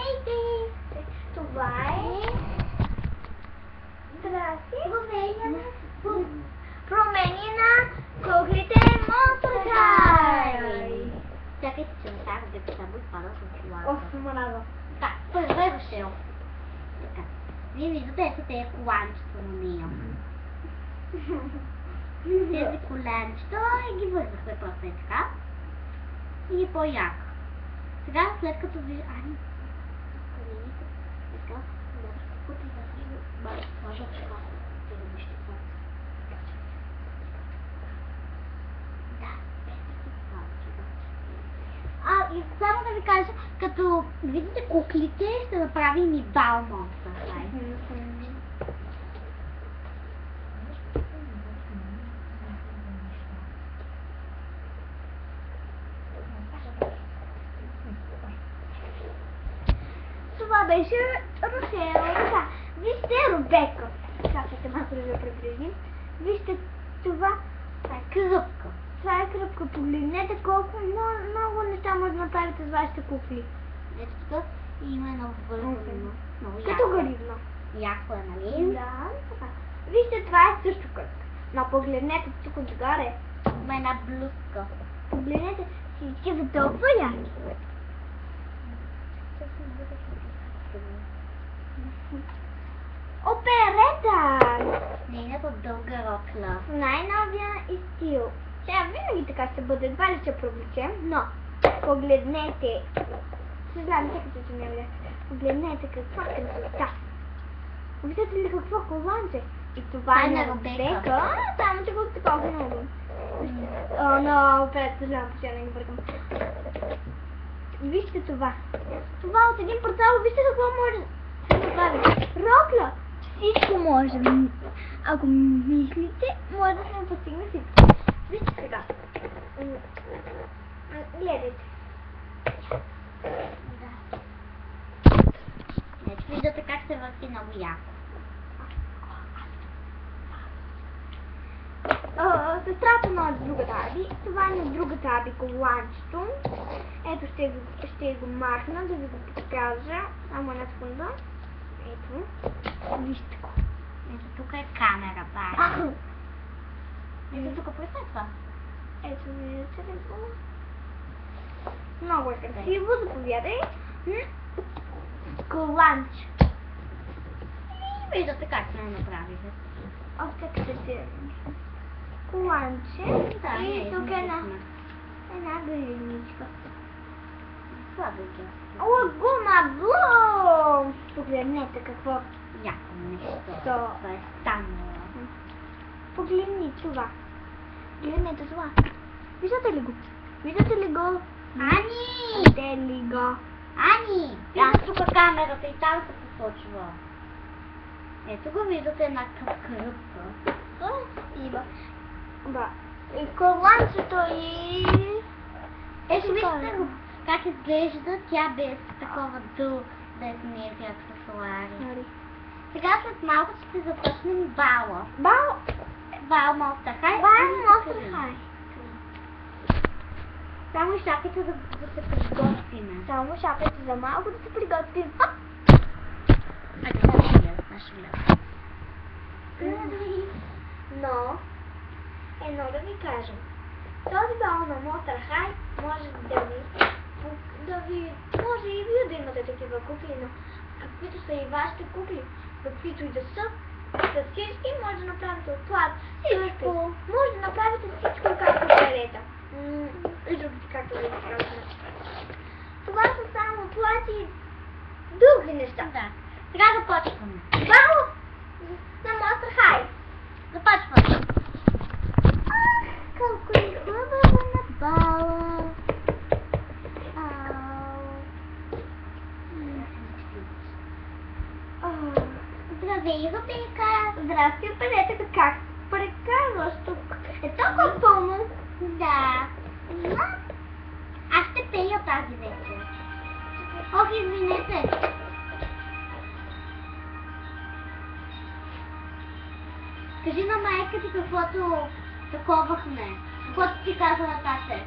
Здравейте! Това е... Здрасти! Промени на куклите Monster High! Чакайте, че не трябва да само изпадат от колата. Ох, мраза. Так, първо е решил. Така. Вие виждате, ето те коланчето на нея. Тези коленчета и ги вързахме просто е така. И е по-яко. Сега, след като вижда... Ани, колените, така, купи да си сложа така. Тези нещи са. Да, и само да ви кажа, като видите куклите, ще направим и бал Monster High. Това беше Рушел. Така, вижте Рубека. Чакайте малко да я приближим. Вижте това. Това е кръпка. Това е кръпка. Погледнете колко много неща може да направите с вашите кукли. Ето тук има едно вързано. Много яко. Като гарибно. Яко е, нали? Да, така. Вижте, това е също кръпка. Но погледнете тук отгоре. Има една блузка. Погледнете, всички са толкова яки. Оперета! Нейната дълга рокля. Най-новия и стил. Сега винаги така ще бъде, едва ли ще провлечем, но погледнете. Съжалявам, чакайте, че не влезе. Погледнете каква красота. Виждате ли какво коланче? И това е на Рубека, само че го такова много. Но оперета, съжалявам, че не го бъркам. Вижте това. Това от един портал, вижте какво може да се направи. Рокля! Всичко може. Ако мислите, може да се постигне всичко. Вижте сега. Гледайте. Да. Ето виждате как се върти много яко. Сестрата на другата Аби. Това е на другата Аби коланчето. Ето ще го махна, да ви го покажа. Само една секунда. Ето. Вижте го. Ето тук е камерата. Ето тук представя това. Ето виждате ли го? Много е красиво, заповядай. Коланч. И виждате как сме направили. Още се коланче. Да, и тук е една гривничка. Сладъче. О, гума блум! Погледнете какво. Яко нещо. То. Това е станало. Погледни това. Погледнете това. Виждате ли го? Виждате ли го? Ани! Виждате ли го? Ани! Да. Тук камерата и там се посочва. Ето го виждате една кръпка. Има. Да. И коланчето и... Ето вижте го как изглежда тя без такова дълг, без нерви аксесуари. Сега след малко ще започнем бала. Бал Monster High. Monster High. Само изчакайте да се приготвим. Само чакайте за малко да се приготвим. Но, едно да ви кажем. Този бал на Monster High може може и вие да имате такива кукли, но каквито са и вашите кукли, каквито и да са, с всички може да направите от плат. Всичко. Може да направите всичко както желаете. И другите както ви казвам. Това са само плати и други неща. Да. Сега започваме. Бал на Monster High. Започваме. Колко е хубаво на бала. Здравей, Рубека! Здрасти, оперетата, как прекарваш тук? Е толкова пълно. Да. Аз ще пея тази вечер. Ох, извинете. Кажи на майка ти каквото таковахме. Каквото ти каза на тате.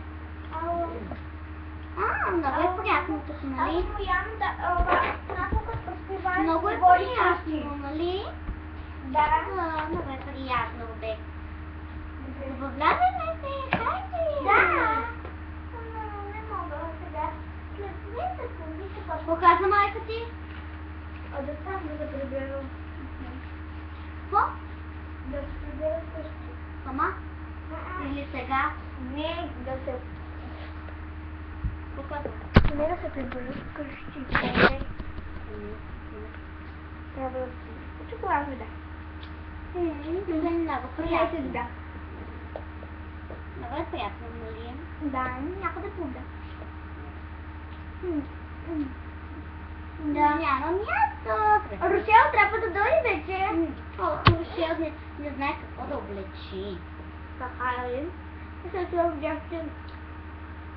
Много е приятно тук, нали? Много е приятно, нали? Да. Много е приятно, бе. Забавляваме се, хайде! Да. Не мога сега. След 2 секунди ще почна. Какво каза майка ти? Да сам да се прибера. Какво? Да се прибера къщи. Сама? Или сега? Не, да се... Какво казва? Не да се прибера къщи. Трябва да си... Чоколад ми да. Това е много Приятно. приятно. Да. Много е приятно, нали? Да, някъде пуда. Да. Няма място. Русел трябва да дойде вече. Рушел не знае какво да облечи. Така ли? След това видях, че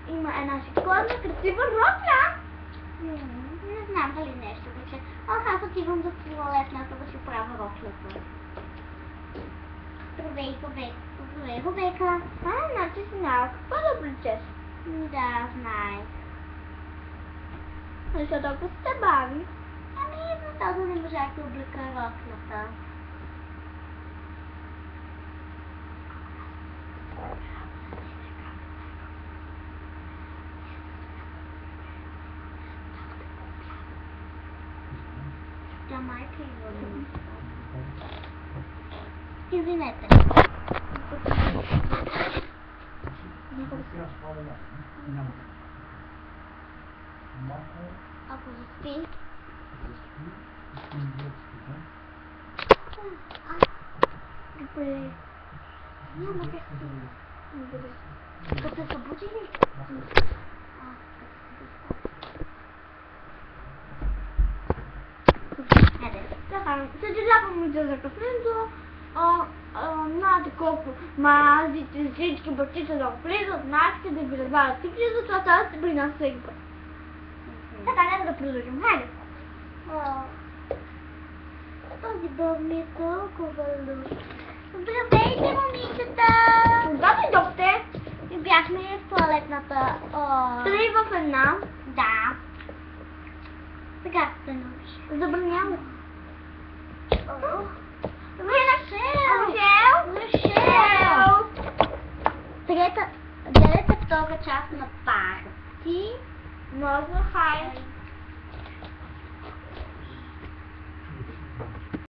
има една шоколадна красива рокля. Не знам дали нещо вече. Аз отивам до туалетната да си правя роклята. Здравей, Бобека. Здравей, Бобека. Значи си знала какво да облечеш. Да, знаех. Защо толкова се бави? Защото не можах да облека роклята. Тя майка идва. Извинете. Ако заспи. Добре. Няма как Добре. да се събуди ли? Хайде. Така, съжалявам за закъснението. Знаете колко мазите, всички бащите да влизат, нашите да ви развалят всички, затова сега сте при нас всеки път. Така, няма да продължим. Хайде. Този бог ми е толкова луш. Здравейте, момичета! Кога дойдохте? И бяхме в туалетната. 3 в една. Да. Сега сте научи. Забранява. Рушел! Гледате втора част на парти. Може, хайде.